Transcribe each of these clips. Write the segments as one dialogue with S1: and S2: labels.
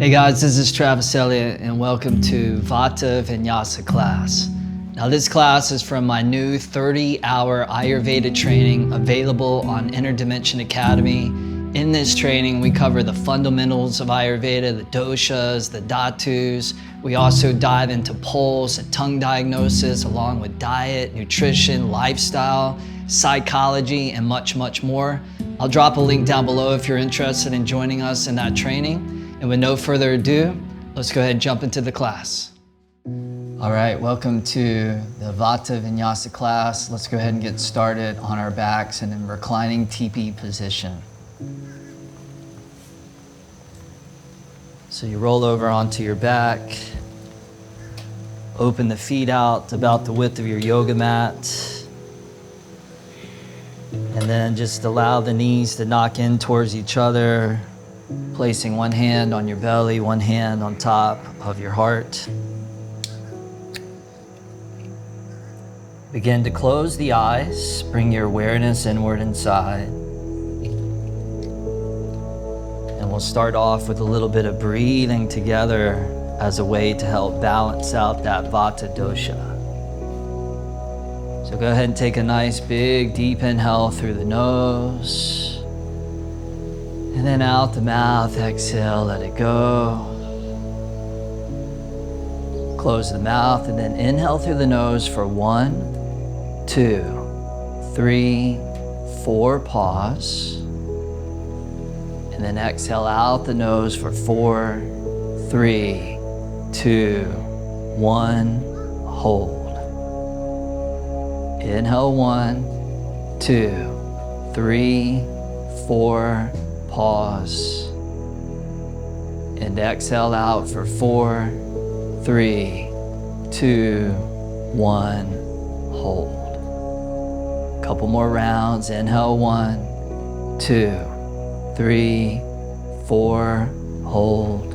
S1: Hey guys, this is Travis Eliot and welcome to Vata Vinyasa class. Now this class is from my new 30-hour Ayurveda training available on Interdimension Academy. In this training, we cover the fundamentals of Ayurveda, the doshas, the dhatus. We also dive into pulse and tongue diagnosis along with diet, nutrition, lifestyle, psychology, and much, much more. I'll drop a link down below if you're interested in joining us in that training. And with no further ado, let's go ahead and jump into the class. All right, welcome to the Vata Vinyasa class. Let's go ahead and get started on our backs and in reclining teepee position. So you roll over onto your back, open the feet out about the width of your yoga mat, and then just allow the knees to knock in towards each other, placing one hand on your belly, one hand on top of your heart. Begin to close the eyes, bring your awareness inward inside. And we'll start off with a little bit of breathing together as a way to help balance out that Vata dosha. So go ahead and take a nice big deep inhale through the nose. And then out the mouth, exhale, let it go. Close the mouth and then inhale through the nose for 1, 2, 3, 4, pause. And then exhale out the nose for 4, 3, 2, 1, hold. Inhale 1, 2, 3, 4, pause, and exhale out for 4, 3, 2, 1, hold. Couple more rounds. Inhale 1, 2, 3, 4, hold.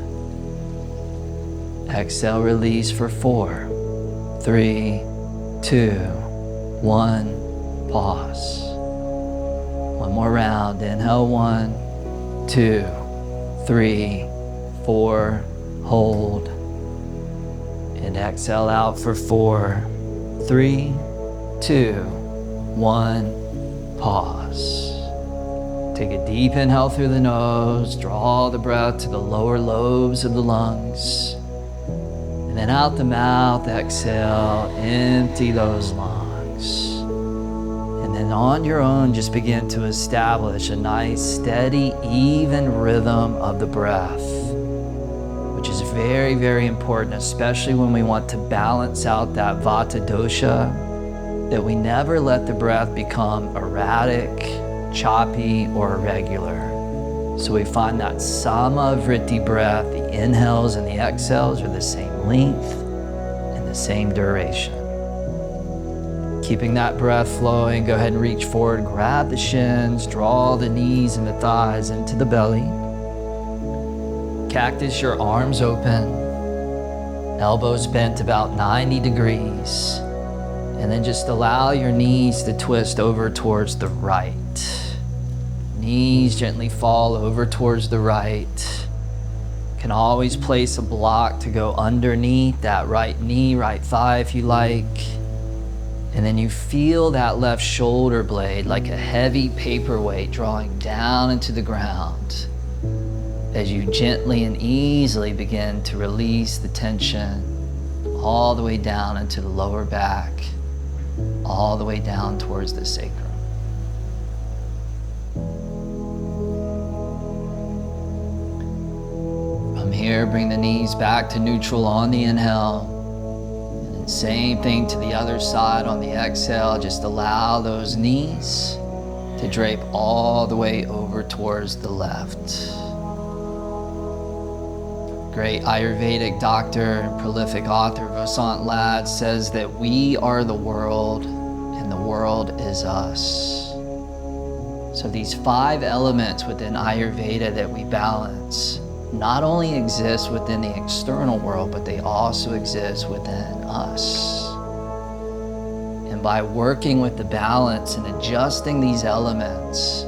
S1: Exhale, release for 4, 3, 2, 1, pause. One more round. Inhale 1, 2, 3, 4, hold. And exhale out for 4, 3, 2, 1, pause. Take a deep inhale through the nose, draw the breath to the lower lobes of the lungs. And then out the mouth, exhale, empty those lungs. And on your own, just begin to establish a nice, steady, even rhythm of the breath, which is very, very important, especially when we want to balance out that Vata dosha, that we never let the breath become erratic, choppy, or irregular. So we find that sama-vritti breath, the inhales and the exhales are the same length and the same duration. Keeping that breath flowing, go ahead and reach forward, grab the shins, draw the knees and the thighs into the belly. Cactus your arms open, elbows bent about 90 degrees, and then just allow your knees to twist over towards the right. Knees gently fall over towards the right. You can always place a block to go underneath that right knee, right thigh if you like. And then you feel that left shoulder blade like a heavy paperweight drawing down into the ground as you gently and easily begin to release the tension all the way down into the lower back, all the way down towards the sacrum. From here, bring the knees back to neutral on the inhale. Same thing to the other side on the exhale. Just allow those knees to drape all the way over towards the left. Great Ayurvedic doctor and prolific author Vasant Lad says that we are the world and the world is us. So these 5 elements within Ayurveda that we balance not only exist within the external world, but they also exist within us. And by working with the balance and adjusting these elements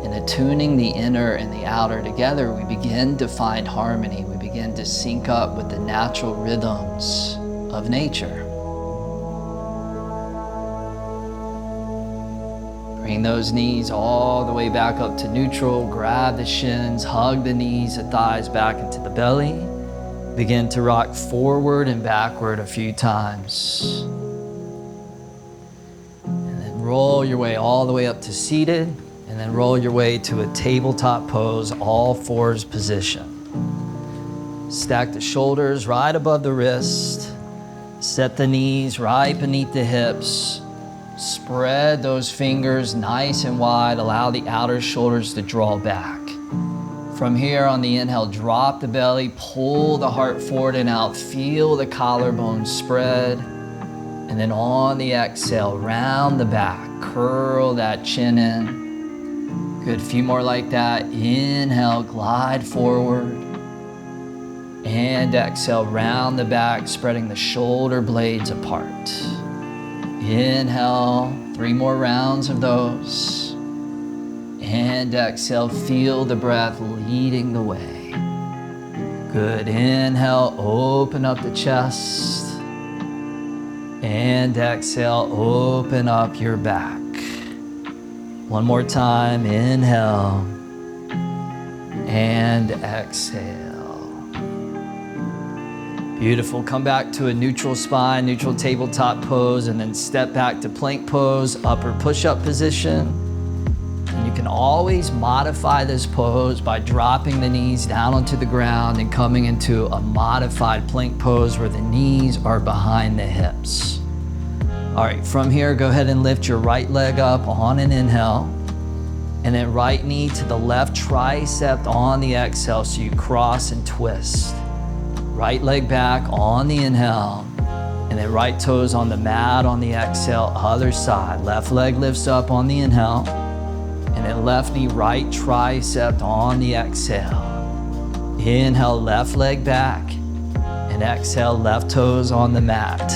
S1: and attuning the inner and the outer together, we begin to find harmony. We begin begin to sync up with the natural rhythms of nature. Bring those knees all the way back up to neutral. Grab the shins, hug the knees, the thighs back into the belly. Begin to rock forward and backward a few times. And then roll your way all the way up to seated, and then roll your way to a tabletop pose, all fours position. Stack the shoulders right above the wrist. Set the knees right beneath the hips. Spread those fingers nice and wide. Allow the outer shoulders to draw back. From here, on the inhale, drop the belly, pull the heart forward and out. Feel the collarbone spread. And then on the exhale, round the back, curl that chin in. Good, a few more like that. Inhale, glide forward. And exhale, round the back, spreading the shoulder blades apart. Inhale, 3 more rounds of those. And exhale, feel the breath leading the way. Good, inhale, open up the chest. And exhale, open up your back. One more time, inhale. And exhale. Beautiful. Come back to a neutral spine, neutral tabletop pose, and then step back to plank pose, upper push-up position. And you can always modify this pose by dropping the knees down onto the ground and coming into a modified plank pose where the knees are behind the hips. All right, from here, go ahead and lift your right leg up on an inhale, and then right knee to the left tricep on the exhale, so you cross and twist. Right leg back on the inhale, and then right toes on the mat on the exhale, other side. Left leg lifts up on the inhale, and then left knee, right tricep on the exhale. Inhale, left leg back, and exhale, left toes on the mat.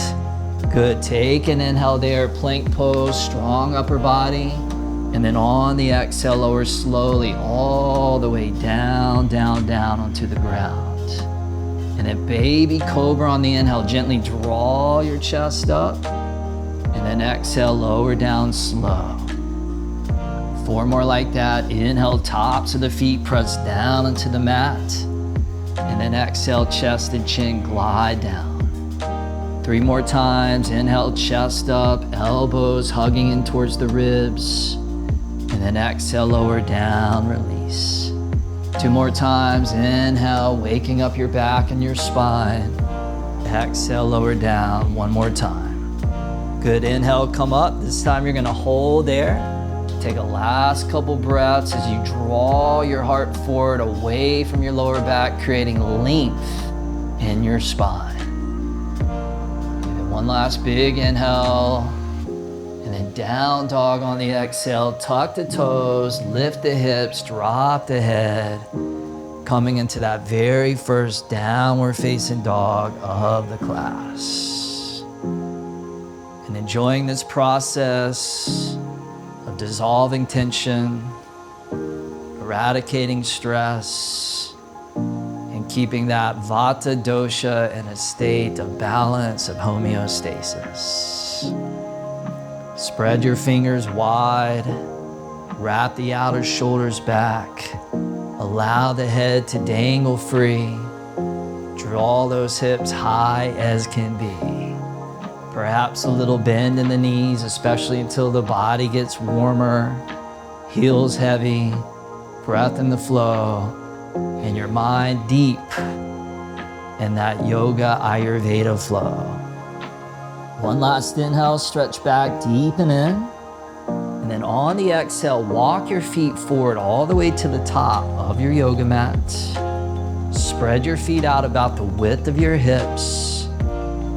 S1: Good, take an inhale there, plank pose, strong upper body, and then on the exhale, lower slowly all the way down, down, down onto the ground. And then baby cobra on the inhale, gently draw your chest up, and then exhale, lower down slow. 4 more like that. Inhale, tops of the feet, press down into the mat, and then exhale, chest and chin, glide down. 3 more times. Inhale, chest up, elbows hugging in towards the ribs, and then exhale, lower down, release. 2 more times. Inhale, waking up your back and your spine. Exhale, lower down. 1 more time. Good, inhale, come up. This time you're gonna hold there. Take a last couple breaths as you draw your heart forward away from your lower back, creating length in your spine. Give it 1 last big inhale. And then down dog on the exhale, tuck the toes, lift the hips, drop the head, coming into that very first downward facing dog of the class. And enjoying this process of dissolving tension, eradicating stress, and keeping that Vata dosha in a state of balance, of homeostasis. Spread your fingers wide, wrap the outer shoulders back, allow the head to dangle free, draw those hips high as can be. Perhaps a little bend in the knees, especially until the body gets warmer, heels heavy, breath in the flow, and your mind deep in that yoga Ayurveda flow. 1 last inhale, stretch back, deepen in. And then on the exhale, walk your feet forward all the way to the top of your yoga mat. Spread your feet out about the width of your hips.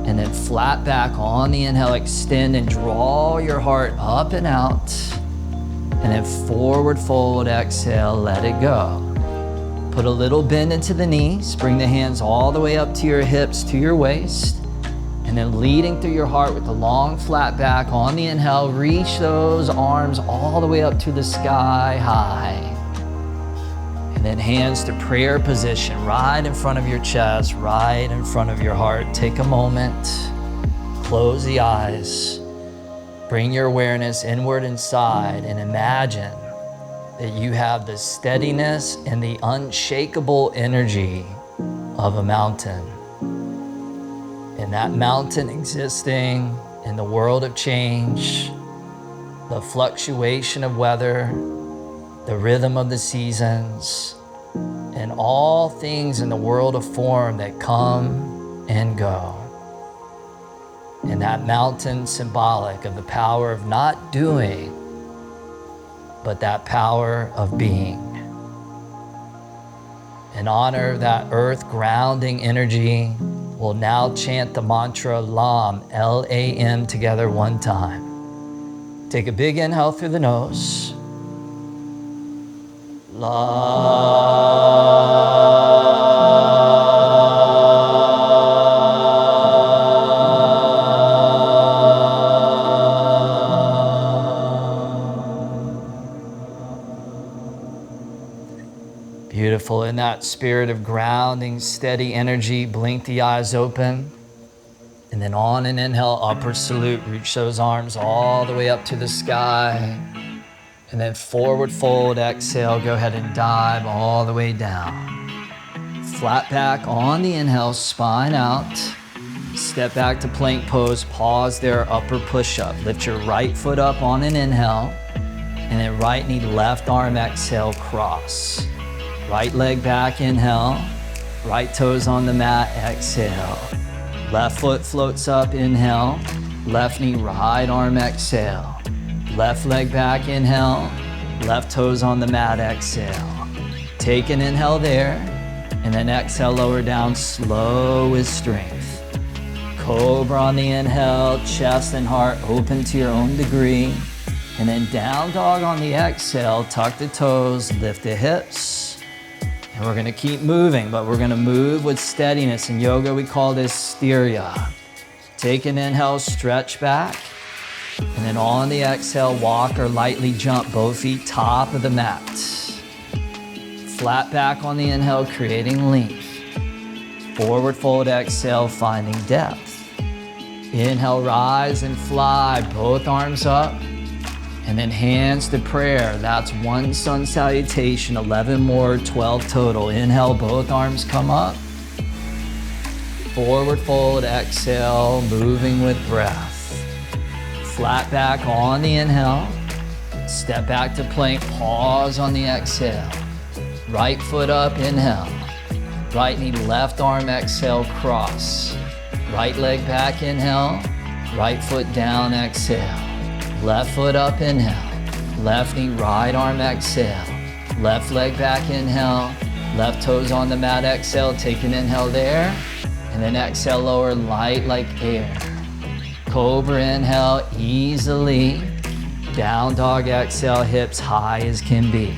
S1: And then flat back on the inhale, extend and draw your heart up and out. And then forward fold, exhale, let it go. Put a little bend into the knees, bring the hands all the way up to your hips, to your waist. And then leading through your heart with the long flat back on the inhale, reach those arms all the way up to the sky high. And then hands to prayer position, right in front of your chest, right in front of your heart. Take a moment, close the eyes, bring your awareness inward inside, and imagine that you have the steadiness and the unshakable energy of a mountain. And that mountain existing in the world of change, the fluctuation of weather, the rhythm of the seasons, and all things in the world of form that come and go. And that mountain symbolic of the power of not doing, but that power of being. In honor of that earth grounding energy, we'll now chant the mantra LAM, L-A-M, together one time. Take a big inhale through the nose. Beautiful. In that spirit of grounding, steady energy, blink the eyes open. And then on an inhale, upward salute, reach those arms all the way up to the sky. And then forward fold, exhale, go ahead and dive all the way down. Flat back on the inhale, spine out. Step back to plank pose, pause there, upper push-up. Lift your right foot up on an inhale. And then right knee, left arm, exhale, cross. Right leg back, inhale. Right toes on the mat, exhale. Left foot floats up, inhale. Left knee, right arm, exhale. Left leg back, inhale. Left toes on the mat, exhale. Take an inhale there, and then exhale, lower down, slow with strength. Cobra on the inhale, chest and heart open to your own degree. And then down dog on the exhale, tuck the toes, lift the hips. And we're gonna keep moving, but we're gonna move with steadiness. In yoga, we call this sthirya. Take an inhale, stretch back. And then on the exhale, walk or lightly jump both feet top of the mat. Flat back on the inhale, creating length. Forward fold, exhale, finding depth. Inhale, rise and fly, both arms up. And then hands to prayer. That's one sun salutation, 11 more, 12 total. Inhale, both arms come up. Forward fold, exhale, moving with breath. Flat back on the inhale. Step back to plank, pause on the exhale. Right foot up, inhale. Right knee, left arm, exhale, cross. Right leg back, inhale. Right foot down, exhale. Left foot up, inhale. Left knee, right arm, exhale. Left leg back, inhale. Left toes on the mat, exhale. Take an inhale there. And then exhale, lower, light like air. Cobra inhale, easily. Down dog, exhale, hips high as can be.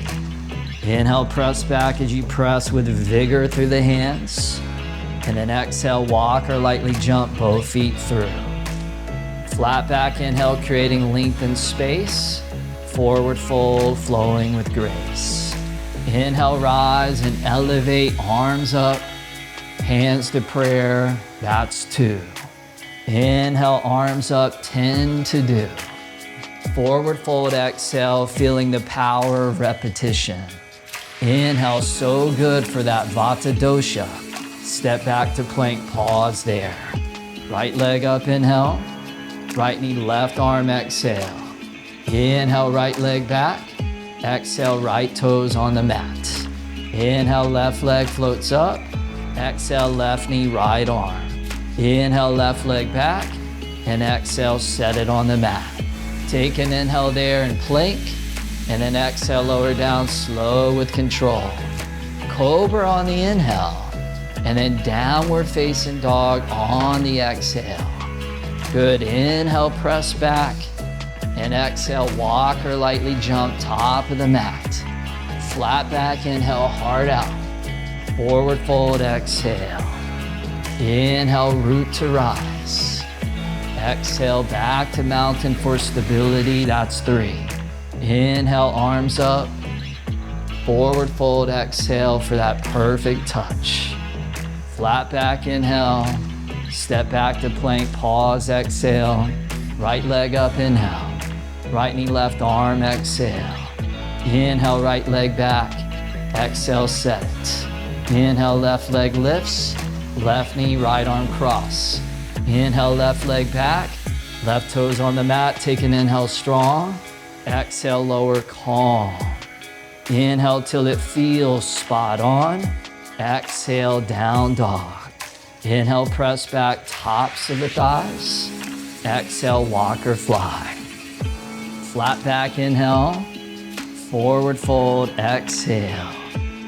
S1: Inhale, press back as you press with vigor through the hands. And then exhale, walk or lightly jump both feet through. Flat back inhale, creating length and space. Forward fold, flowing with grace. Inhale, rise and elevate, arms up. Hands to prayer, that's 2. Inhale, arms up, 10 to do. Forward fold, exhale, feeling the power of repetition. Inhale, so good for that Vata dosha. Step back to plank, pause there. Right leg up, inhale. Right knee, left arm, exhale. Inhale, right leg back. Exhale, right toes on the mat. Inhale, left leg floats up. Exhale, left knee, right arm. Inhale, left leg back. And exhale, set it on the mat. Take an inhale there and plank. And then exhale, lower down, slow with control. Cobra on the inhale. And then downward facing dog on the exhale. Good, inhale, press back. And exhale, walk or lightly jump top of the mat. Flat back, inhale, heart out. Forward fold, exhale. Inhale, root to rise. Exhale, back to mountain for stability, that's 3. Inhale, arms up. Forward fold, exhale for that perfect touch. Flat back, inhale. Step back to plank, pause, exhale. Right leg up, inhale. Right knee, left arm, exhale. Inhale, right leg back. Exhale, set it. Inhale, left leg lifts. Left knee, right arm cross. Inhale, left leg back. Left toes on the mat, take an inhale strong. Exhale, lower, calm. Inhale till it feels spot on. Exhale, down dog. Inhale, press back, tops of the thighs. Exhale, walk or fly. Flat back, inhale. Forward fold, exhale.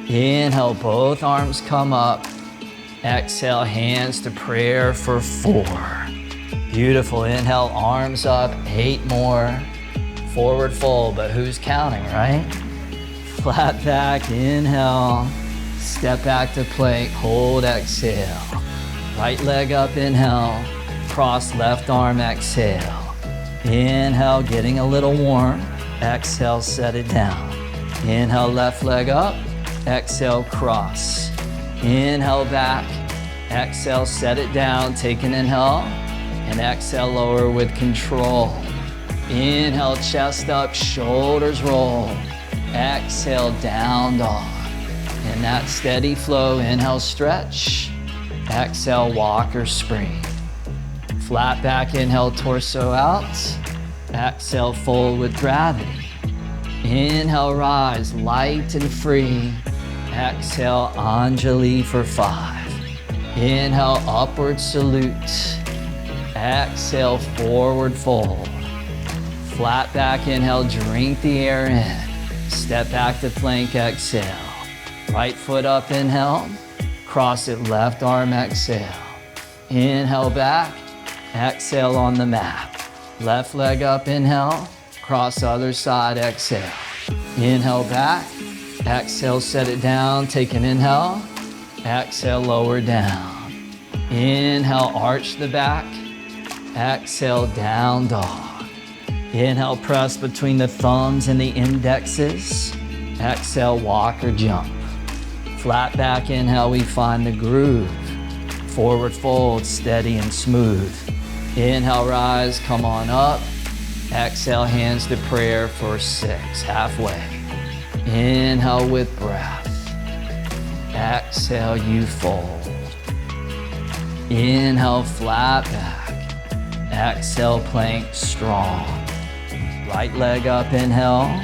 S1: Inhale, both arms come up. Exhale, hands to prayer for 4. Beautiful, inhale, arms up, 8 more. Forward fold, but who's counting, right? Flat back, inhale. Step back to plank, hold, exhale. Right leg up, inhale. Cross left arm, exhale. Inhale, getting a little warm. Exhale, set it down. Inhale, left leg up. Exhale, cross. Inhale, back. Exhale, set it down. Take an inhale. And exhale, lower with control. Inhale, chest up, shoulders roll. Exhale, down dog. In that steady flow, inhale, stretch. Exhale, walk or spring. Flat back, inhale, torso out. Exhale, fold with gravity. Inhale, rise, light and free. Exhale, Anjali for 5. Inhale, upward salute. Exhale, forward fold. Flat back, inhale, drink the air in. Step back to plank, exhale. Right foot up, inhale. Cross it, left arm, exhale. Inhale back, exhale on the mat. Left leg up, inhale. Cross other side, exhale. Inhale back, exhale, set it down. Take an inhale. Exhale, lower down. Inhale, arch the back. Exhale, down dog. Inhale, press between the thumbs and the indexes. Exhale, walk or jump. Flat back, inhale, we find the groove. Forward fold, steady and smooth. Inhale, rise, come on up. Exhale, hands to prayer for 6, halfway. Inhale with breath. Exhale, you fold. Inhale, flat back. Exhale, plank strong. Right leg up, inhale.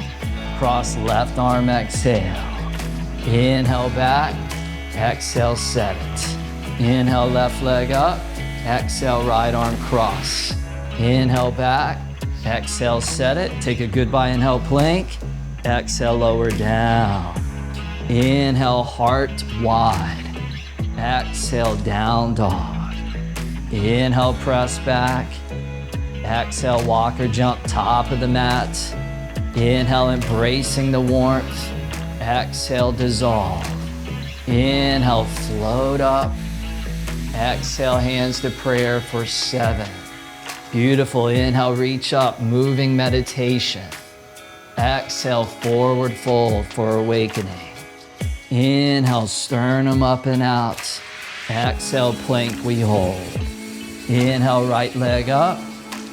S1: Cross left arm, exhale. Inhale back, exhale, set it. Inhale, left leg up. Exhale, right arm cross. Inhale back, exhale, set it. Take a goodbye, inhale, plank. Exhale, lower down. Inhale, heart wide. Exhale, down dog. Inhale, press back. Exhale, walk or jump, top of the mat. Inhale, embracing the warmth. Exhale, dissolve. Inhale, float up. Exhale, hands to prayer for 7. Beautiful. Inhale, reach up, moving meditation. Exhale, forward fold for awakening. Inhale, sternum up and out. Exhale, plank, we hold. Inhale, right leg up.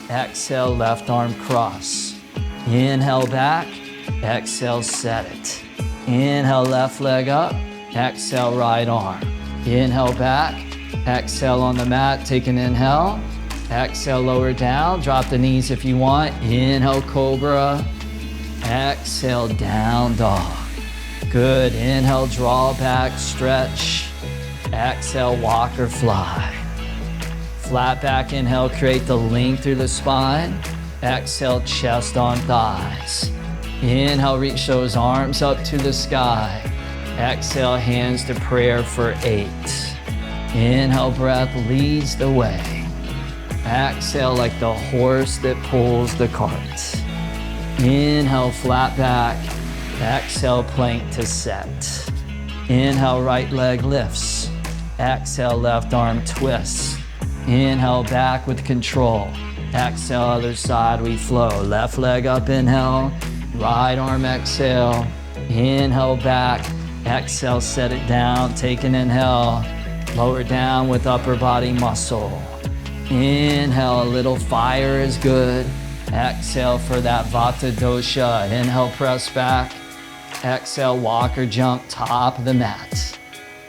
S1: Exhale, left arm cross. Inhale, back. Exhale, set it. Inhale, left leg up. Exhale, right arm. Inhale, back. Exhale on the mat. Take an inhale. Exhale, lower down. Drop the knees if you want. Inhale, cobra. Exhale, down dog. Good. Inhale, draw back, stretch. Exhale, walk or fly. Flat back, inhale, create the length through the spine. Exhale, chest on thighs. Inhale, reach those arms up to the sky. Exhale, hands to prayer for 8. Inhale, breath leads the way. Exhale, like the horse that pulls the cart. Inhale, flat back. Exhale, plank to set. Inhale, right leg lifts. Exhale, left arm twists. Inhale, back with control. Exhale, other side, we flow. Left leg up, inhale. Right arm, exhale. Inhale back, exhale, set it down. Take an inhale, lower down with upper body muscle. Inhale, a little fire is good. Exhale for that Vata dosha. Inhale, press back. Exhale, walk or jump, top of the mat.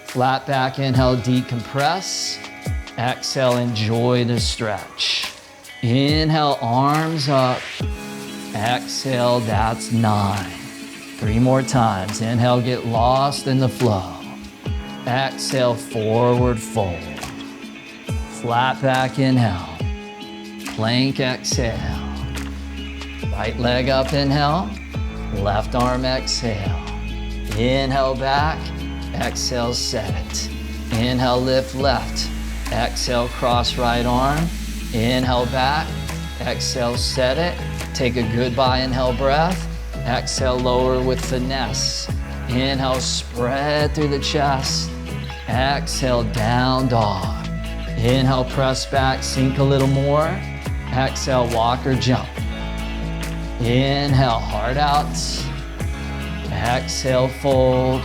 S1: Flat back, inhale, decompress. Exhale, enjoy the stretch. Inhale, arms up. Exhale, that's 9. 3 more times. Inhale, get lost in the flow. Exhale, forward fold. Flat back, inhale. Plank, exhale. Right leg up, inhale. Left arm, exhale. Inhale back. Exhale, set it. Inhale, lift left. Exhale, cross right arm. Inhale back. Exhale, set it. Take a goodbye inhale breath. Exhale, lower with finesse. Inhale, spread through the chest. Exhale, down dog. Inhale, press back, sink a little more. Exhale, walk or jump. Inhale, heart out. Exhale, fold.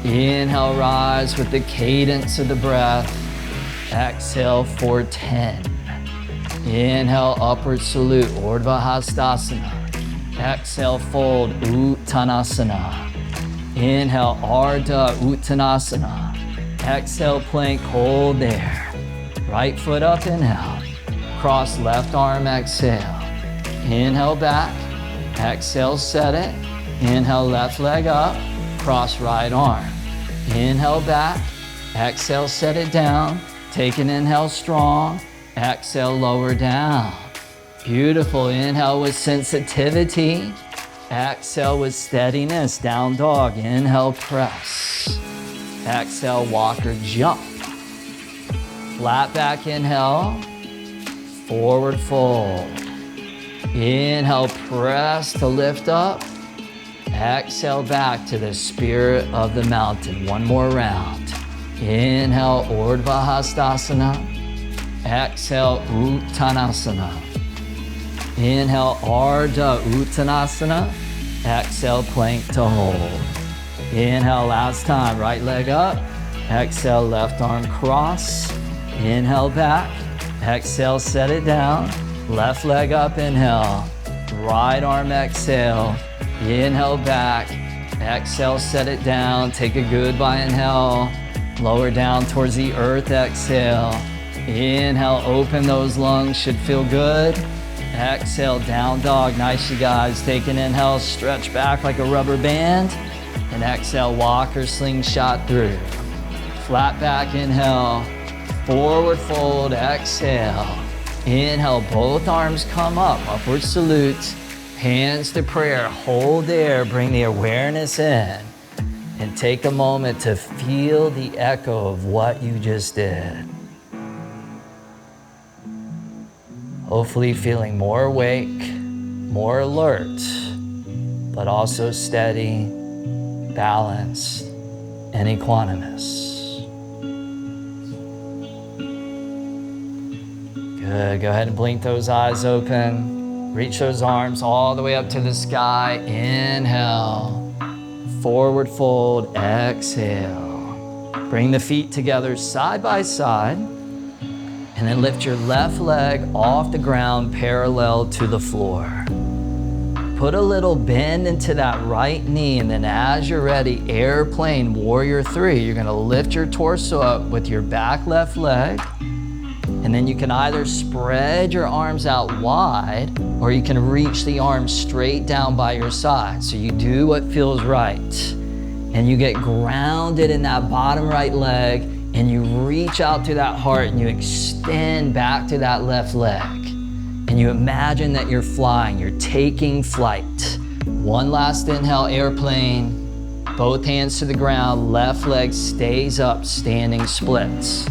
S1: Inhale, rise with the cadence of the breath. Exhale for 10. Inhale, upward salute, Urdhva Hastasana. Exhale, fold, Uttanasana. Inhale, Ardha Uttanasana. Exhale, plank, hold there. Right foot up, inhale. Cross left arm, exhale. Inhale back, exhale, set it. Inhale, left leg up, cross right arm. Inhale back, exhale, set it down. Take an inhale strong, exhale, lower down. Beautiful, inhale with sensitivity. Exhale with steadiness, down dog. Inhale, press. Exhale, walk or jump. Flat back, inhale. Forward fold. Inhale, press to lift up. Exhale, back to the spirit of the mountain. One more round. Inhale, Urdhva Hastasana. Exhale, Uttanasana. Inhale, Ardha Uttanasana. Exhale, plank to hold. Inhale, last time, right leg up. Exhale, left arm cross. Inhale back. Exhale, set it down. Left leg up, inhale. Right arm, exhale. Inhale back. Exhale, set it down. Take a goodbye inhale. Lower down towards the earth, exhale. Inhale, open those lungs, should feel good. Exhale, down dog. Nice, you guys. Take an inhale, stretch back like a rubber band. And exhale, walk or slingshot through. Flat back, inhale. Forward fold, exhale. Inhale, both arms come up, upward salute. Hands to prayer, hold there, bring the awareness in. And take a moment to feel the echo of what you just did. Hopefully feeling more awake, more alert, but also steady, balanced, and equanimous. Good, go ahead and blink those eyes open. Reach those arms all the way up to the sky. Inhale, forward fold, exhale. Bring the feet together side by side. And then lift your left leg off the ground parallel to the floor. Put a little bend into that right knee, and then as you're ready, airplane, warrior 3. You're gonna lift your torso up with your back left leg. And then you can either spread your arms out wide, or you can reach the arms straight down by your side. So you do what feels right. And you get grounded in that bottom right leg, and you reach out to that heart and you extend back to that left leg. And you imagine that you're flying, you're taking flight. One last inhale, airplane. Both hands to the ground, left leg stays up, standing splits.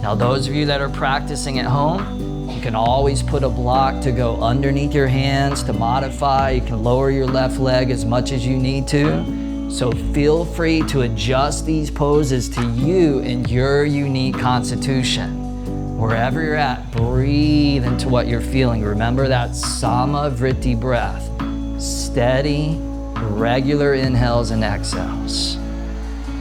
S1: Now those of you that are practicing at home, you can always put a block to go underneath your hands to modify. You can lower your left leg as much as you need to. So feel free to adjust these poses to you and your unique constitution. Wherever you're at, breathe into what you're feeling. Remember that Sama Vritti breath. Steady, regular inhales and exhales.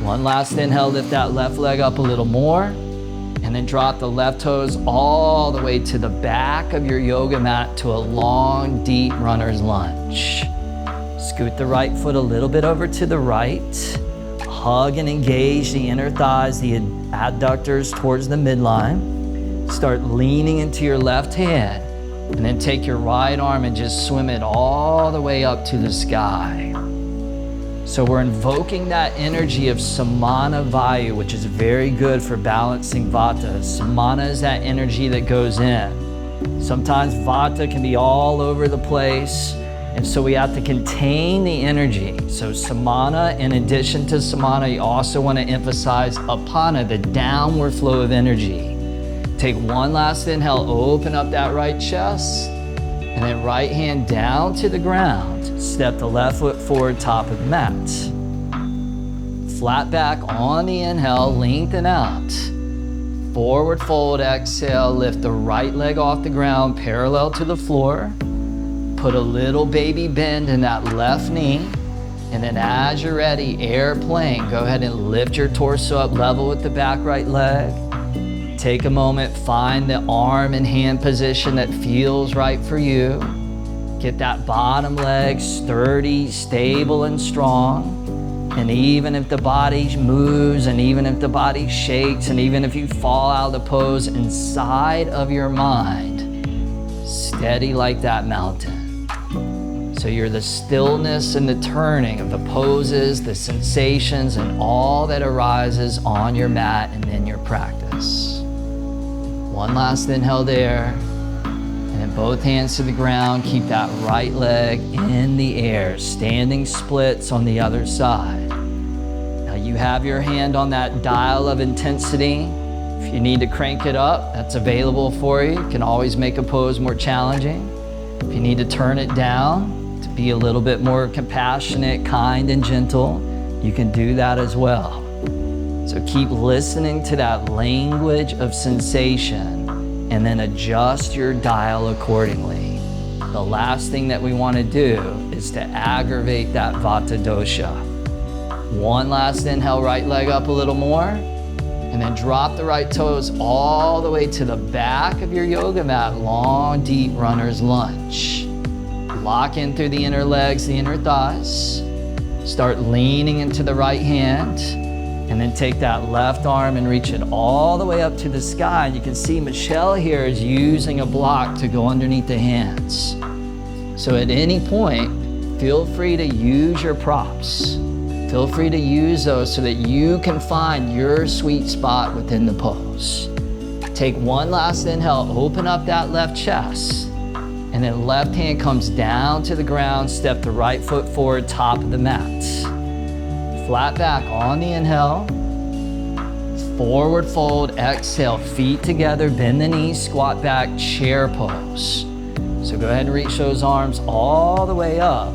S1: One last inhale, lift that left leg up a little more, and then drop the left toes all the way to the back of your yoga mat to a long, deep runner's lunge. Scoot the right foot a little bit over to the right. Hug and engage the inner thighs, the adductors towards the midline. Start leaning into your left hand, and then take your right arm and just swim it all the way up to the sky. So we're invoking that energy of Samana Vayu, which is very good for balancing Vata. Samana is that energy that goes in. Sometimes Vata can be all over the place, and so we have to contain the energy. So Samana, in addition to Samana, you also want to emphasize Apana, the downward flow of energy. Take one last inhale, open up that right chest, and then right hand down to the ground. Step the left foot forward, top of the mat. Flat back on the inhale, lengthen out. Forward fold, exhale, lift the right leg off the ground, parallel to the floor. Put a little baby bend in that left knee. And then as you're ready, airplane, go ahead and lift your torso up level with the back right leg. Take a moment, find the arm and hand position that feels right for you. Get that bottom leg sturdy, stable, and strong. And even if the body moves, and even if the body shakes, and even if you fall out of the pose, inside of your mind, steady like that mountain. So you're the stillness and the turning of the poses, the sensations, and all that arises on your mat and in your practice. One last inhale there, and then both hands to the ground. Keep that right leg in the air, standing splits on the other side. Now you have your hand on that dial of intensity. If you need to crank it up, that's available for you. You can always make a pose more challenging. If you need to turn it down to be a little bit more compassionate, kind, and gentle, you can do that as well. So keep listening to that language of sensation and then adjust your dial accordingly. The last thing that we want to do is to aggravate that Vata dosha. One last inhale, right leg up a little more, and then drop the right toes all the way to the back of your yoga mat, long, deep runner's lunge. Lock in through the inner legs, the inner thighs. Start leaning into the right hand. And then take that left arm and reach it all the way up to the sky. And you can see Michelle here is using a block to go underneath the hands. So at any point, feel free to use your props. Feel free to use those so that you can find your sweet spot within the pose. Take one last inhale, open up that left chest. And then left hand comes down to the ground, step the right foot forward, top of the mat. Flat back on the inhale, forward fold, exhale, feet together, bend the knees, squat back, chair pose. So go ahead and reach those arms all the way up.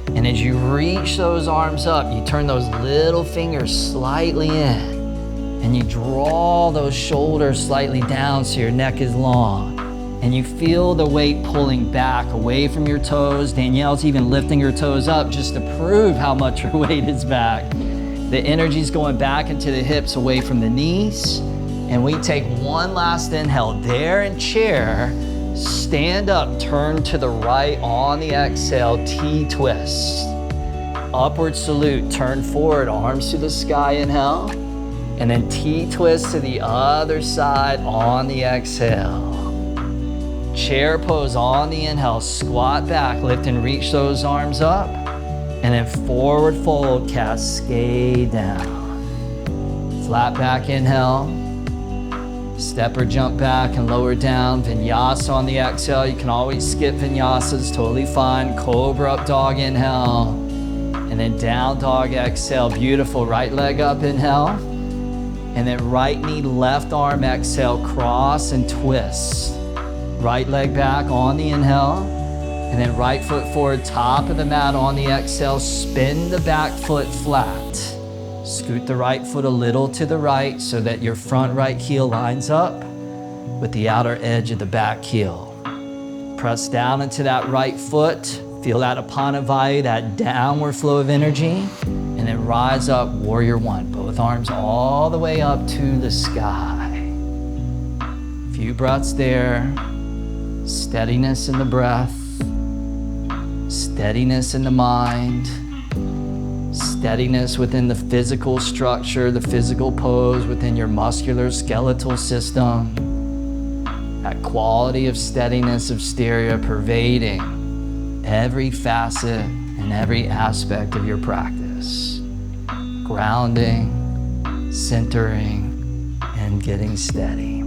S1: And as you reach those arms up, you turn those little fingers slightly in, and you draw those shoulders slightly down so your neck is long. And you feel the weight pulling back away from your toes. Danielle's even lifting her toes up just to prove how much her weight is back. The energy's going back into the hips, away from the knees. And we take one last inhale there in chair. Stand up, turn to the right on the exhale, T-twist. Upward salute, turn forward, arms to the sky, inhale. And then T-twist to the other side on the exhale. Chair pose on the inhale, squat back, lift and reach those arms up, and then forward fold, cascade down. Flat back inhale, step or jump back and lower down, vinyasa on the exhale. You can always skip vinyasas, totally fine. Cobra up dog, inhale, and then down dog, exhale. Beautiful, right leg up, inhale, and then right knee, left arm, exhale, cross and twist. Right leg back on the inhale, and then right foot forward, top of the mat on the exhale. Spin the back foot flat. Scoot the right foot a little to the right so that your front right heel lines up with the outer edge of the back heel. Press down into that right foot, Feel that Apana Vayu, that downward flow of energy, and then rise up, warrior one. Both arms all the way up to the sky. Few breaths there. Steadiness in the breath. Steadiness in the mind. Steadiness within the physical structure, the physical pose within your muscular skeletal system. That quality of steadiness of stereo pervading every facet and every aspect of your practice. Grounding, centering, and getting steady.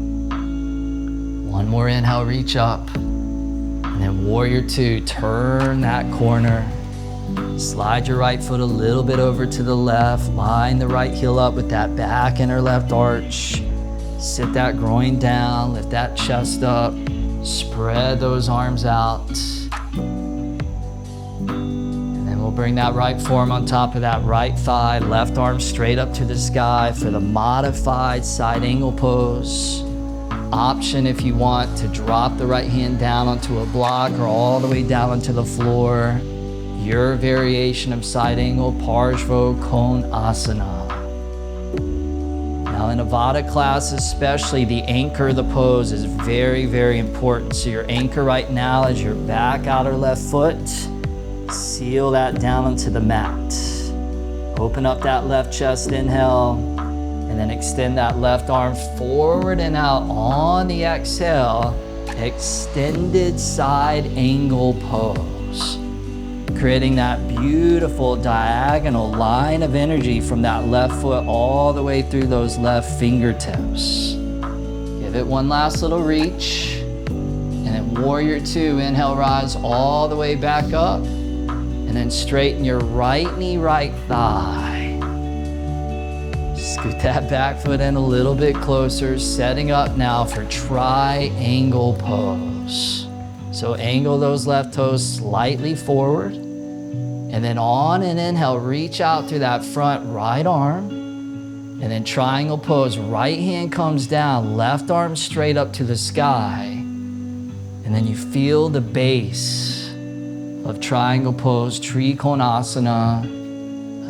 S1: One more inhale, reach up. And then warrior two, turn that corner. Slide your right foot a little bit over to the left. Line the right heel up with that back inner left arch. Sit that groin down, lift that chest up. Spread those arms out. We'll bring that right forearm on top of that right thigh, left arm straight up to the sky for the modified side angle pose. Option if you want to drop the right hand down onto a block or all the way down onto the floor. Your variation of side angle, Parshva Konasana. Now in a Vata class especially, the anchor of the pose is very, very important. So your anchor right now is your back outer left foot. Seal that down onto the mat. Open up that left chest, inhale, and then extend that left arm forward and out on the exhale. Extended side angle pose. Creating that beautiful diagonal line of energy from that left foot all the way through those left fingertips. Give it one last little reach. And then warrior two, inhale, rise all the way back up. And then straighten your right knee, right thigh. Scoot that back foot in a little bit closer, setting up now for triangle pose. So angle those left toes slightly forward. And then on an inhale, reach out through that front right arm. And then triangle pose, right hand comes down, left arm straight up to the sky. And then you feel the base of triangle pose, Trikonasana,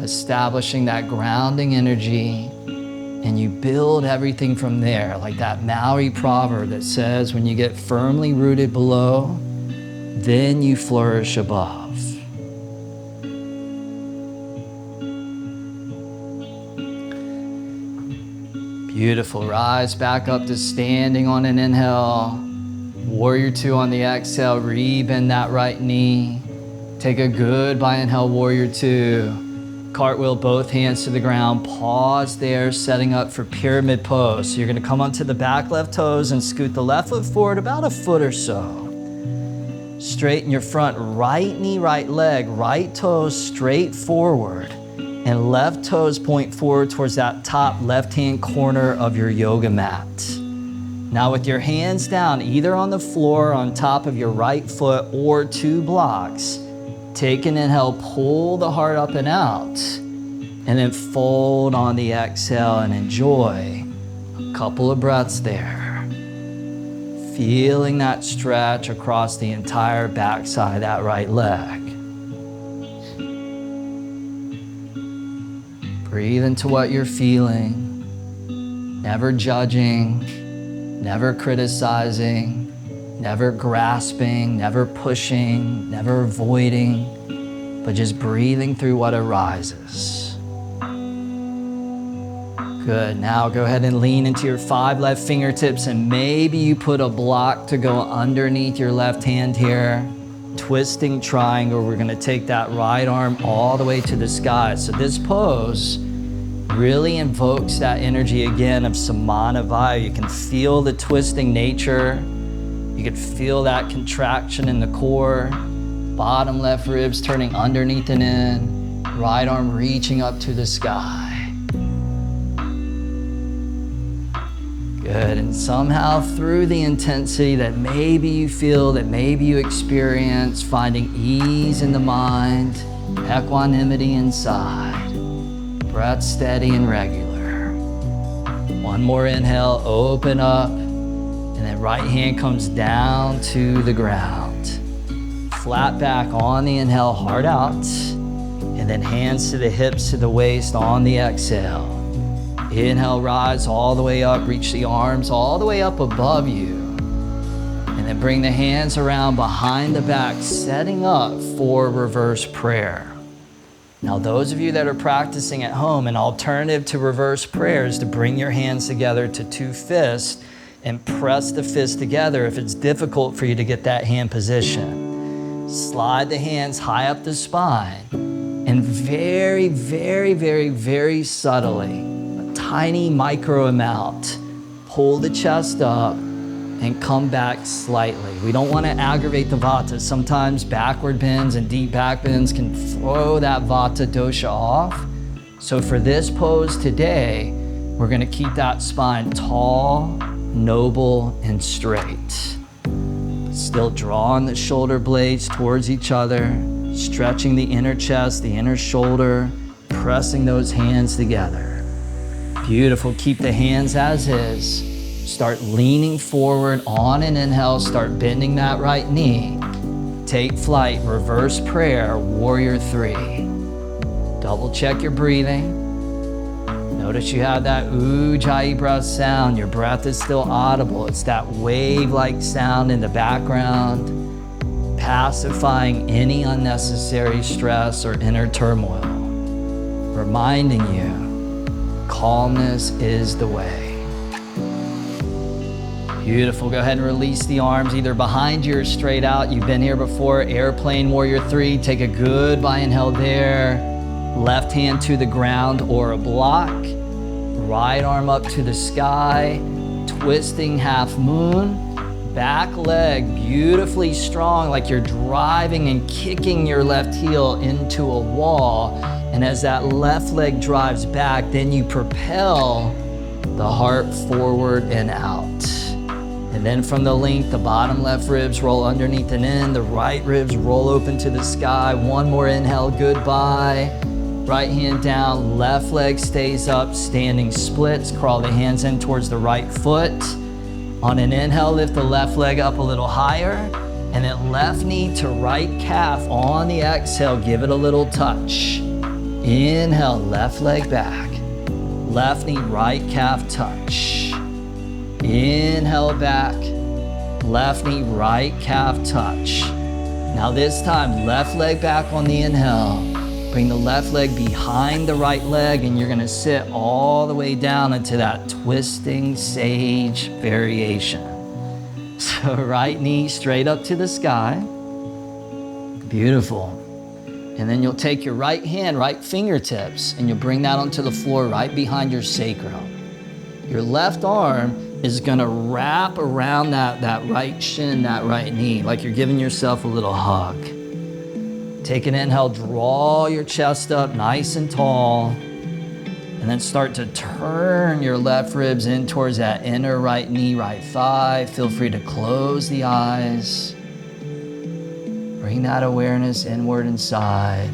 S1: establishing that grounding energy, and you build everything from there, like that Maori proverb that says, when you get firmly rooted below, then you flourish above. Beautiful, rise back up to standing on an inhale. Warrior two on the exhale, rebend that right knee. Take a goodbye inhale, warrior two. Cartwheel both hands to the ground, pause there, setting up for pyramid pose. So you're gonna come onto the back left toes and scoot the left foot forward about a foot or so. Straighten your front right knee, right leg, right toes straight forward, and left toes point forward towards that top left-hand corner of your yoga mat. Now with your hands down, either on the floor, on top of your right foot, or two blocks, take an inhale, pull the heart up and out, and then fold on the exhale and enjoy a couple of breaths there. Feeling that stretch across the entire backside of that right leg. Breathe into what you're feeling, never judging, never criticizing, never grasping, never pushing, never avoiding, but just breathing through what arises. Good, now go ahead and lean into your 5 left fingertips, and maybe you put a block to go underneath your left hand here. Twisting triangle, we're gonna take that right arm all the way to the sky. So this pose really invokes that energy again of Samana Vayu. You can feel the twisting nature. You can feel that contraction in the core. Bottom left ribs turning underneath and in. Right arm reaching up to the sky. Good, and somehow through the intensity that maybe you feel, that maybe you experience, finding ease in the mind, equanimity inside. Breath steady and regular. One more inhale, open up. And then right hand comes down to the ground. flat back on the inhale, heart out. And then hands to the hips, to the waist on the exhale. Inhale, rise all the way up, reach the arms all the way up above you. And then bring the hands around behind the back, setting up for reverse prayer. Now, those of you that are practicing at home, an alternative to reverse prayer is to bring your hands together to two fists and press the fists together if it's difficult for you to get that hand position. Slide the hands high up the spine and very, very, very, very subtly, a tiny micro amount, pull the chest up and come back slightly. We don't want to aggravate the Vata. Sometimes backward bends and deep back bends can throw that Vata dosha off. So for this pose today, we're going to keep that spine tall, noble, and straight. Still drawing the shoulder blades towards each other, stretching the inner chest, the inner shoulder, pressing those hands together. Beautiful. Keep the hands as is. Start leaning forward on an inhale. Start bending that right knee. Take flight. Reverse prayer. Warrior three. Double check your breathing. Notice you have that ujjayi breath sound. Your breath is still audible. It's that wave-like sound in the background, pacifying any unnecessary stress or inner turmoil, reminding you, calmness is the way. Beautiful. Go ahead and release the arms either behind you or straight out. You've been here before. Airplane warrior three. Take a goodbye inhale there. Left hand to the ground or a block. Right arm up to the sky. Twisting half moon. Back leg beautifully strong, like you're driving and kicking your left heel into a wall. And as that left leg drives back, then you propel the heart forward and out. And then from the length, the bottom left ribs roll underneath and in, the right ribs roll open to the sky. One more inhale, goodbye. Right hand down, left leg stays up, standing splits. Crawl the hands in towards the right foot. On an inhale, lift the left leg up a little higher. And then left knee to right calf. On the exhale, give it a little touch. Inhale, left leg back. Left knee, right calf touch. Inhale back, left knee, right calf touch. Now this time, left leg back on the inhale. Bring the left leg behind the right leg and you're gonna sit all the way down into that twisting sage variation. So right knee straight up to the sky. Beautiful. And then you'll take your right hand, right fingertips, and you'll bring that onto the floor right behind your sacrum. Your left arm is gonna wrap around that right shin, that right knee, like you're giving yourself a little hug. Take an inhale, draw your chest up nice and tall, and then start to turn your left ribs in towards that inner right knee, right thigh. Feel free to close the eyes. Bring that awareness inward inside,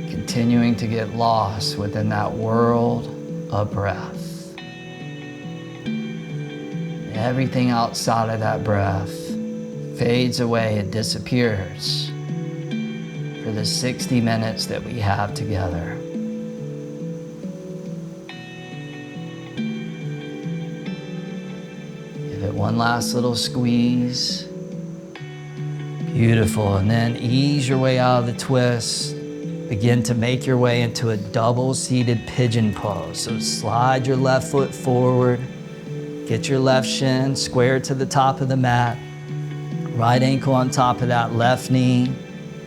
S1: continuing to get lost within that world of breath. Everything outside of that breath fades away and disappears for the 60 minutes that we have together. Give it one last little squeeze. Beautiful. And then ease your way out of the twist. Begin to make your way into a double-seated pigeon pose. So slide your left foot forward. Get your left shin square to the top of the mat. Right ankle on top of that left knee.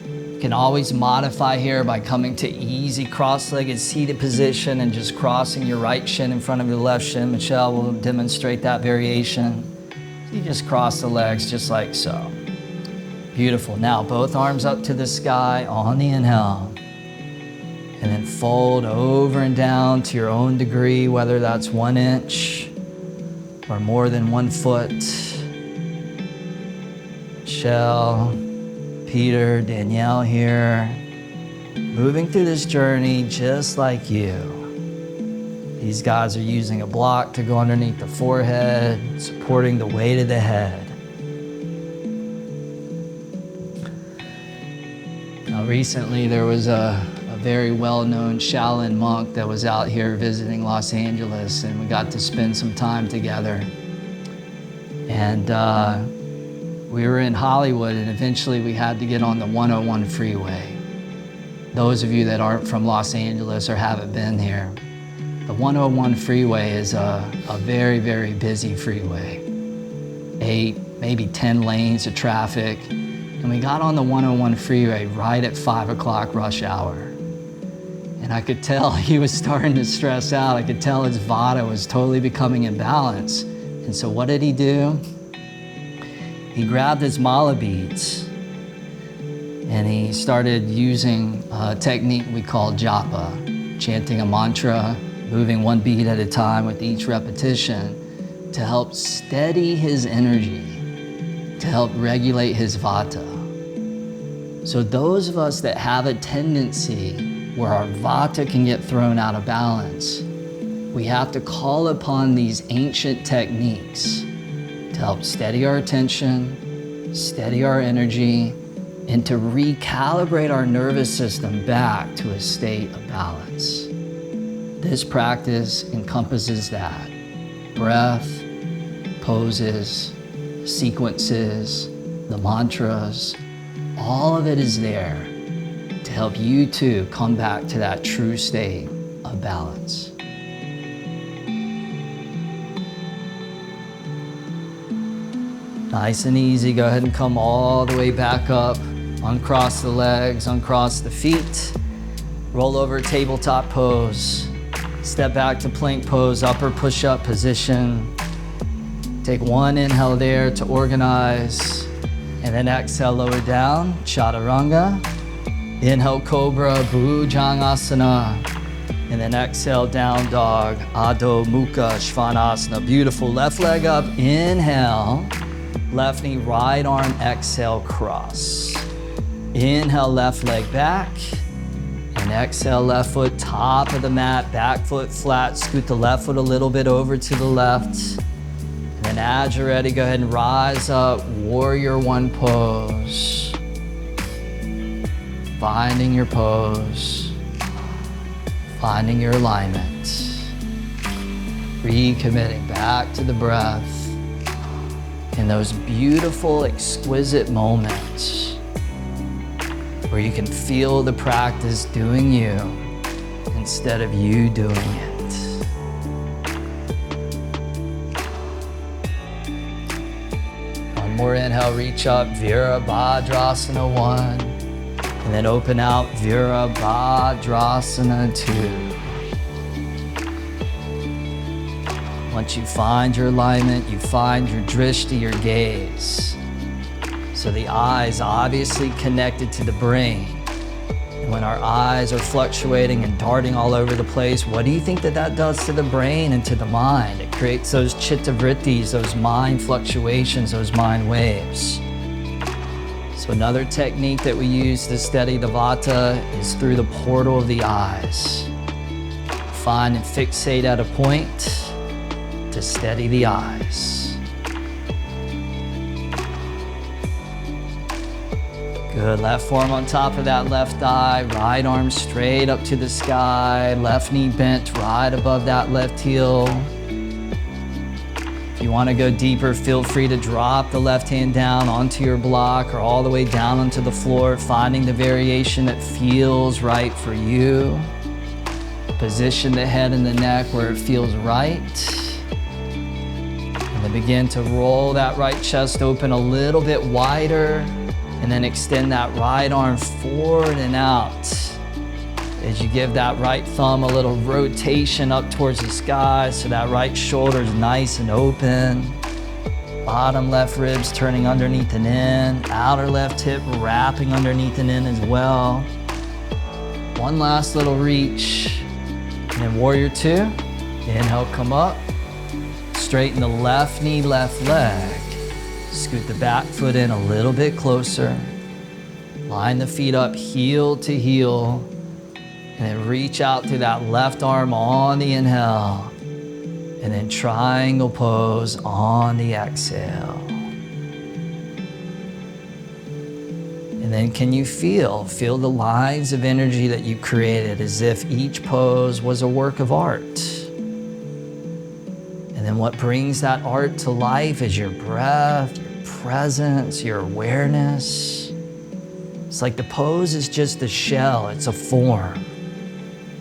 S1: You can always modify here by coming to easy cross-legged seated position and just crossing your right shin in front of your left shin. Michelle will demonstrate that variation. You just cross the legs just like so. Beautiful. Now both arms up to the sky on the inhale. And then fold over and down to your own degree, whether that's 1 inch or more than 1 foot. Michelle, Peter, Danielle here, moving through this journey just like you. These guys are using a block to go underneath the forehead, supporting the weight of the head. Recently there was a very well-known Shaolin monk that was out here visiting Los Angeles, and we got to spend some time together. And we were in Hollywood, and eventually we had to get on the 101 freeway. Those of you that aren't from Los Angeles or haven't been here, the 101 freeway is a very, very busy freeway. 8, maybe 10 lanes of traffic. And we got on the 101 freeway right at 5 o'clock rush hour. And I could tell he was starting to stress out. I could tell his Vata was totally becoming imbalanced. And so what did he do? He grabbed his mala beads and he started using a technique we call japa, chanting a mantra, moving one bead at a time with each repetition to help steady his energy, to help regulate his Vata. So those of us that have a tendency where our Vata can get thrown out of balance, we have to call upon these ancient techniques to help steady our attention, steady our energy, and to recalibrate our nervous system back to a state of balance. This practice encompasses that. Breath, poses, sequences, the mantras, all of it is there to help you too come back to that true state of balance. Nice and easy, go ahead and come all the way back up. Uncross the legs, uncross the feet. Roll over tabletop pose. Step back to plank pose, upper push-up position. Take one inhale there to organize, and then exhale, lower down, chaturanga. Inhale, cobra, bhujangasana, and then exhale, down dog, adho mukha svanasana. Beautiful, left leg up, inhale. Left knee, right arm, exhale, cross. Inhale, left leg back. And exhale, left foot, top of the mat, back foot flat. Scoot the left foot a little bit over to the left. And then as you're ready, go ahead and rise up, warrior one pose. Finding your pose. Finding your alignment. Recommitting back to the breath. In those beautiful, exquisite moments where you can feel the practice doing you instead of you doing it. One more inhale, reach up, Virabhadrasana 1, and then open out, Virabhadrasana 2. Once you find your alignment, you find your drishti, your gaze. So the eyes obviously connected to the brain. And when our eyes are fluctuating and darting all over the place, what do you think that does to the brain and to the mind? It creates those chitta vrittis, those mind fluctuations, those mind waves. So another technique that we use to steady the Vata is through the portal of the eyes. Find and fixate at a point to steady the eyes. Good, left forearm on top of that left thigh, right arm straight up to the sky, left knee bent right above that left heel. If you want to go deeper, feel free to drop the left hand down onto your block or all the way down onto the floor, finding the variation that feels right for you. Position the head and the neck where it feels right. And then begin to roll that right chest open a little bit wider, and then extend that right arm forward and out as you give that right thumb a little rotation up towards the sky so that right shoulder is nice and open. Bottom left ribs turning underneath and in, outer left hip wrapping underneath and in as well. One last little reach, and then warrior 2. Inhale, come up. Straighten the left knee, left leg. Scoot the back foot in a little bit closer. Line the feet up heel to heel. And then reach out through that left arm on the inhale. And then triangle pose on the exhale. And And then can you feel the lines of energy that you created as if each pose was a work of art. And then what brings that art to life is your breath, your presence, your awareness. It's like the pose is just a shell, it's a form.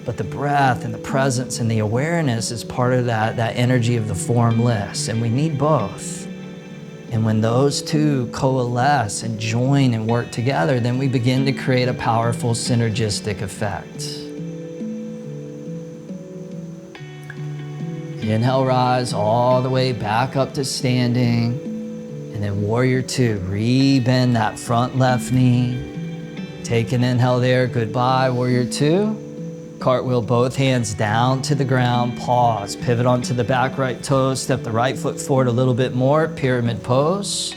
S1: But the breath and the presence and the awareness is part of that energy of the formless, and we need both. And when those two coalesce and join and work together, then we begin to create a powerful synergistic effect. Inhale, rise all the way back up to standing. And then warrior two, re-bend that front left knee. Take an inhale there, goodbye, warrior two. Cartwheel both hands down to the ground, pause, pivot onto the back right toes, step the right foot forward a little bit more, pyramid pose.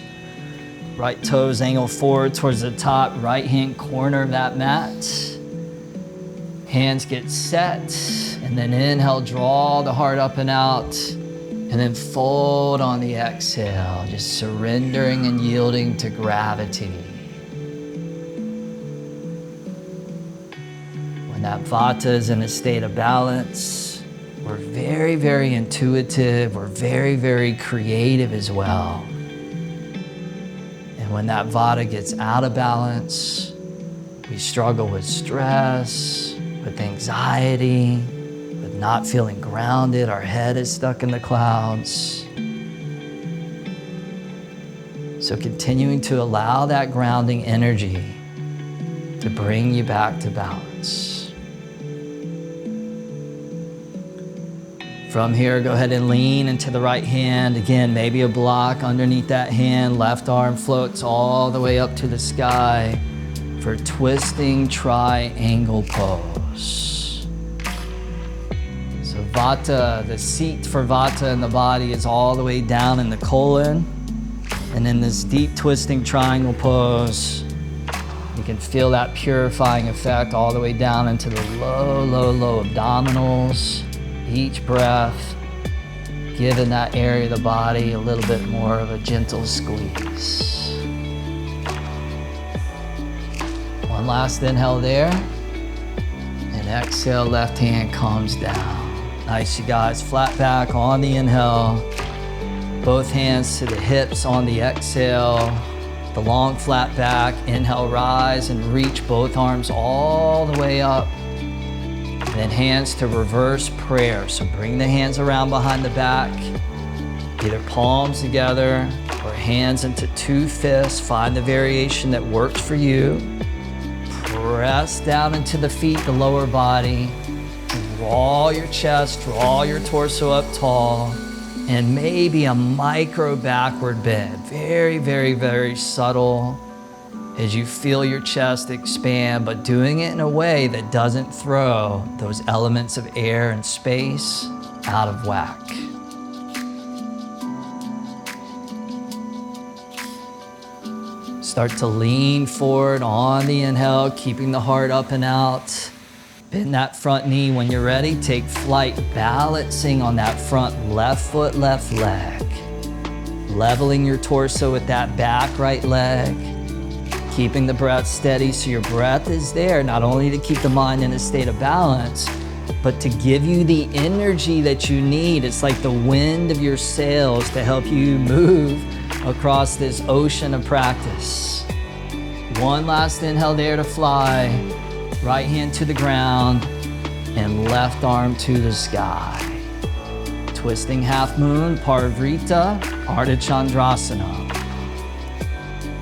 S1: Right toes angle forward towards the top, right hand corner of that mat. Hands get set, and then inhale, draw the heart up and out, and then fold on the exhale, just surrendering and yielding to gravity. That Vata is in a state of balance. We're very, very intuitive. We're very, very creative as well. And when that Vata gets out of balance, we struggle with stress, with anxiety, with not feeling grounded. Our head is stuck in the clouds. So continuing to allow that grounding energy to bring you back to balance. From here, go ahead and lean into the right hand. Again, maybe a block underneath that hand. Left arm floats all the way up to the sky for twisting triangle pose. So Vata, the seat for Vata in the body is all the way down in the colon. And in this deep twisting triangle pose, you can feel that purifying effect all the way down into the low, low, low abdominals. Each breath, giving that area of the body a little bit more of a gentle squeeze. One last inhale there, and exhale, left hand comes down. Nice, you guys, flat back on the inhale, both hands to the hips on the exhale, the long flat back, inhale, rise and reach both arms all the way up. And then hands to reverse prayer. So bring the hands around behind the back, either palms together or hands into two fists. Find the variation that works for you. Press down into the feet, the lower body. Draw your chest, draw your torso up tall, and maybe a micro backward bend. Very, very, very subtle as you feel your chest expand, but doing it in a way that doesn't throw those elements of air and space out of whack. Start to lean forward on the inhale, keeping the heart up and out. Bend that front knee. When you're ready, take flight, balancing on that front left foot, left leg. Leveling your torso with that back right leg. Keeping the breath steady so your breath is there, not only to keep the mind in a state of balance, but to give you the energy that you need. It's like the wind of your sails to help you move across this ocean of practice. One last inhale there to fly. Right hand to the ground and left arm to the sky. Twisting half moon, Parivrita, Ardha Chandrasana.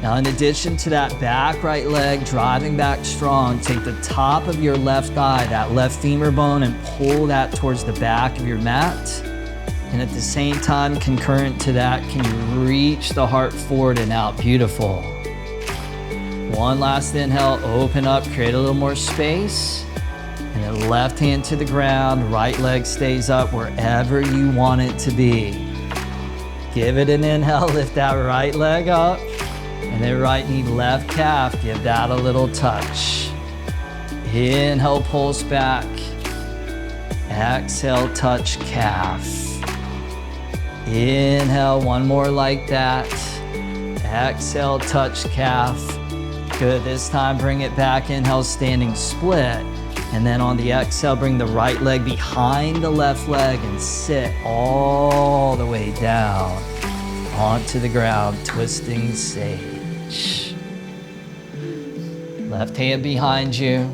S1: Now, in addition to that back right leg driving back strong, take the top of your left thigh, that left femur bone, and pull that towards the back of your mat. And at the same time, concurrent to that, can you reach the heart forward and out? Beautiful. One last inhale, open up, create a little more space. And then left hand to the ground, right leg stays up wherever you want it to be. Give it an inhale, lift that right leg up. And then right knee, left calf, give that a little touch. Inhale, pulse back. Exhale, touch calf. Inhale, one more like that. Exhale, touch calf. Good, this time bring it back, inhale, standing split. And then on the exhale, bring the right leg behind the left leg and sit all the way down onto the ground, twisting sage. Left hand behind you.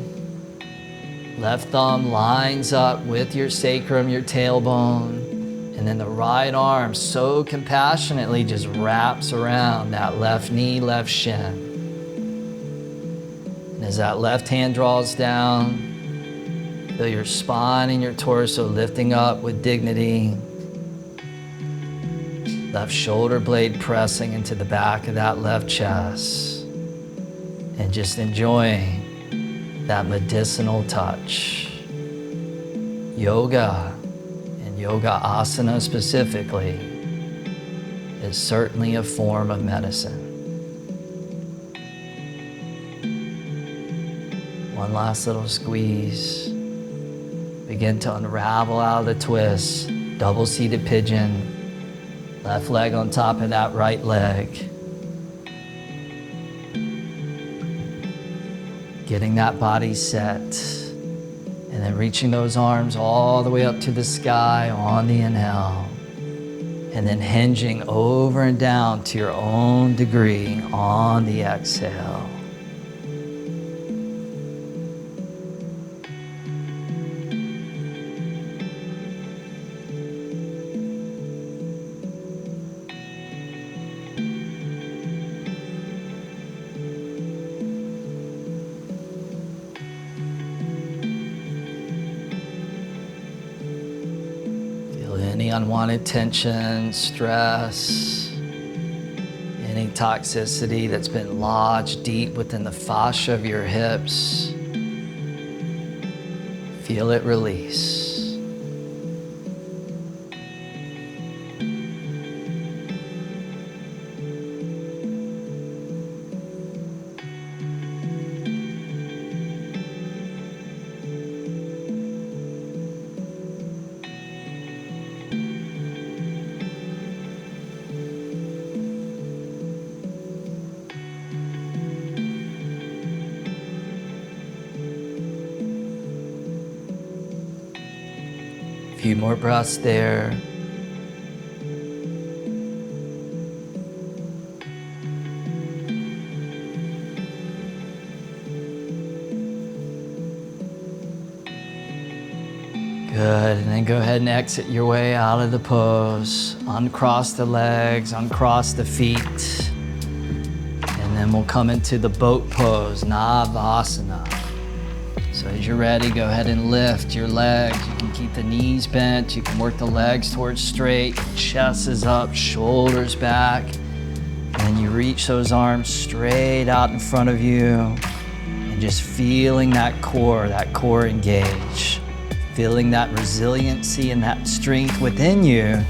S1: Left thumb lines up with your sacrum, your tailbone. And then the right arm so compassionately just wraps around that left knee, left shin. And as that left hand draws down, feel your spine and your torso lifting up with dignity. Left shoulder blade pressing into the back of that left chest. And just enjoying that medicinal touch. Yoga, and yoga asana specifically, is certainly a form of medicine. One last little squeeze. Begin to unravel out of the twist. Double seated pigeon. Left leg on top of that right leg. Getting that body set. And then reaching those arms all the way up to the sky on the inhale. And then hinging over and down to your own degree on the exhale. Any unwanted tension, stress, any toxicity that's been lodged deep within the fascia of your hips, feel it release. Few more breaths there. Good, and then go ahead and exit your way out of the pose. Uncross the legs, uncross the feet. And then we'll come into the boat pose, Navasana. So as you're ready, go ahead and lift your legs. You can keep the knees bent. You can work the legs towards straight. Chest is up, shoulders back. And then you reach those arms straight out in front of you. And just feeling that core engage. Feeling that resiliency and that strength within you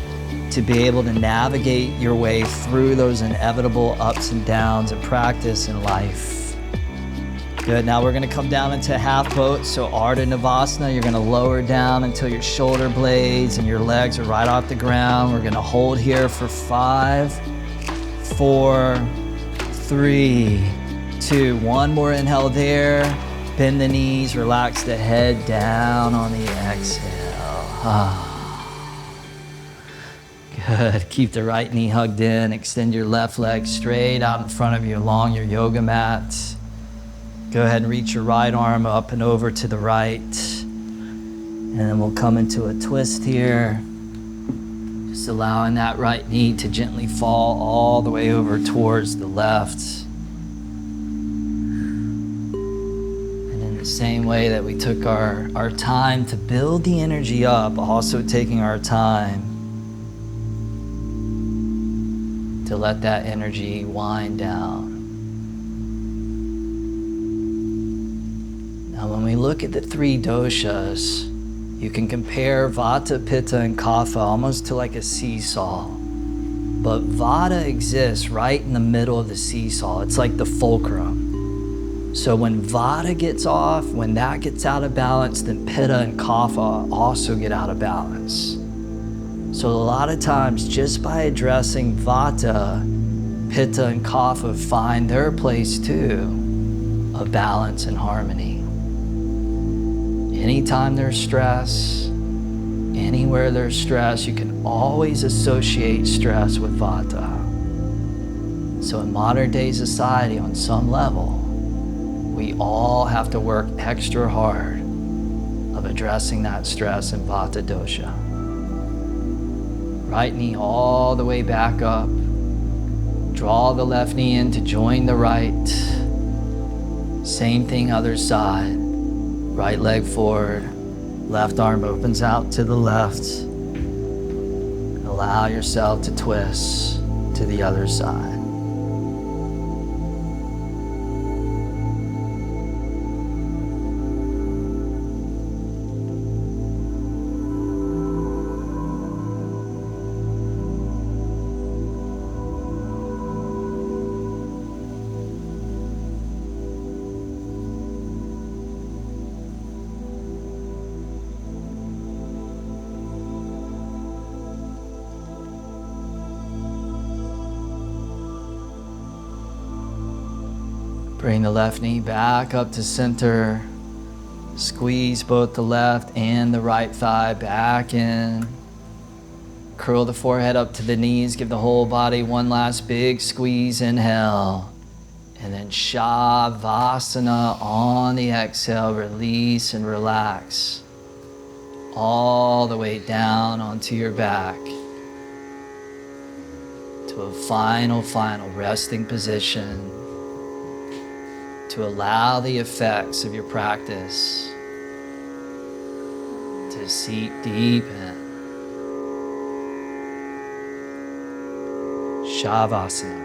S1: to be able to navigate your way through those inevitable ups and downs of practice in life. Good, now we're gonna come down into half boat. So Ardha Navasana, you're gonna lower down until your shoulder blades and your legs are right off the ground. We're gonna hold here for 5, 4, 3, 2. One more inhale there. Bend the knees, relax the head down on the exhale. Good, keep the right knee hugged in. Extend your left leg straight out in front of you along your yoga mat. Go ahead and reach your right arm up and over to the right. And then we'll come into a twist here. Just allowing that right knee to gently fall all the way over towards the left. And in the same way that we took our time to build the energy up, also taking our time to let that energy wind down. Now, when we look at the 3 doshas, you can compare Vata, Pitta, and Kapha almost to like a seesaw. But Vata exists right in the middle of the seesaw. It's like the fulcrum. So when Vata gets off, when that gets out of balance, then Pitta and Kapha also get out of balance. So a lot of times, just by addressing Vata, Pitta and Kapha find their place too. of balance and harmony. Anytime there's stress, anywhere there's stress, you can always associate stress with Vata. So in modern day society, on some level, we all have to work extra hard of addressing that stress in Vata dosha. Right knee all the way back up. Draw the left knee in to join the right. Same thing other side. Right leg forward. Left arm opens out to the left. Allow yourself to twist to the other side. Bring the left knee back up to center. Squeeze both the left and the right thigh back in. Curl the forehead up to the knees. Give the whole body one last big squeeze. Inhale. And then Shavasana on the exhale. Release and relax. All the way down onto your back. To a final resting position. To allow the effects of your practice to seep deep in. Shavasana.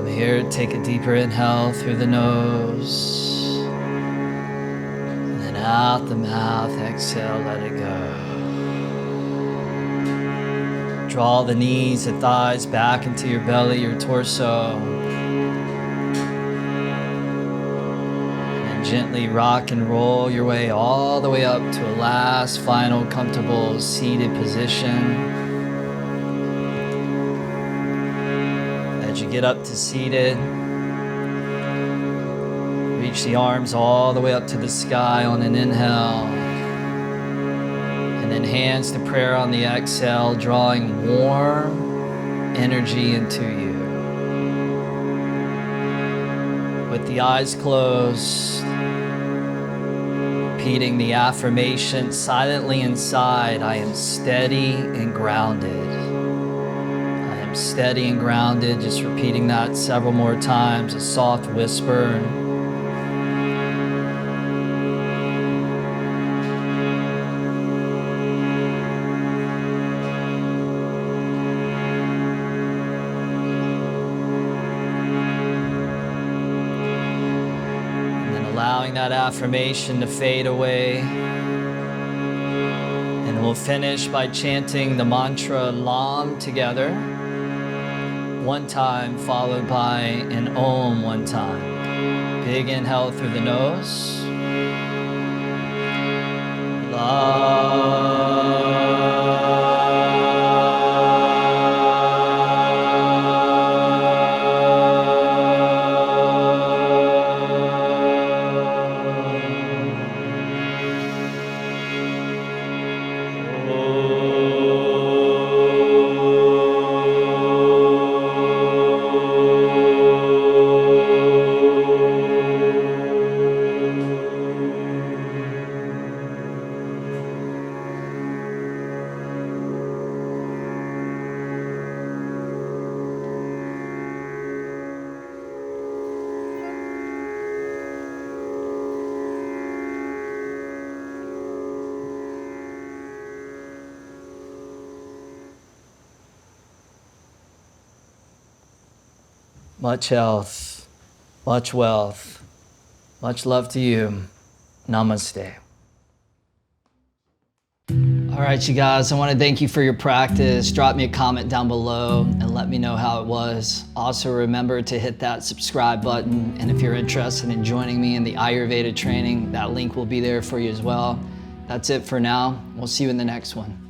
S1: Here, take a deeper inhale through the nose. And then out the mouth, exhale, let it go. Draw the knees, the thighs back into your belly, your torso. And gently rock and roll your way all the way up to a last, final, comfortable seated position. As you get up to seated, reach the arms all the way up to the sky on an inhale. And then hands to prayer on the exhale, drawing warm energy into you. With the eyes closed, repeating the affirmation silently inside, I am steady and grounded. Steady and grounded, just repeating that several more times, a soft whisper. And then allowing that affirmation to fade away. And we'll finish by chanting the mantra LAM together. one time, followed by an Om one time. Big inhale through the nose. Much health, much wealth, much love to you. Namaste. All right, you guys, I want to thank you for your practice. Drop me a comment down below and let me know how it was. Also, remember to hit that subscribe button. And if you're interested in joining me in the Ayurveda training, that link will be there for you as well. That's it for now. We'll see you in the next one.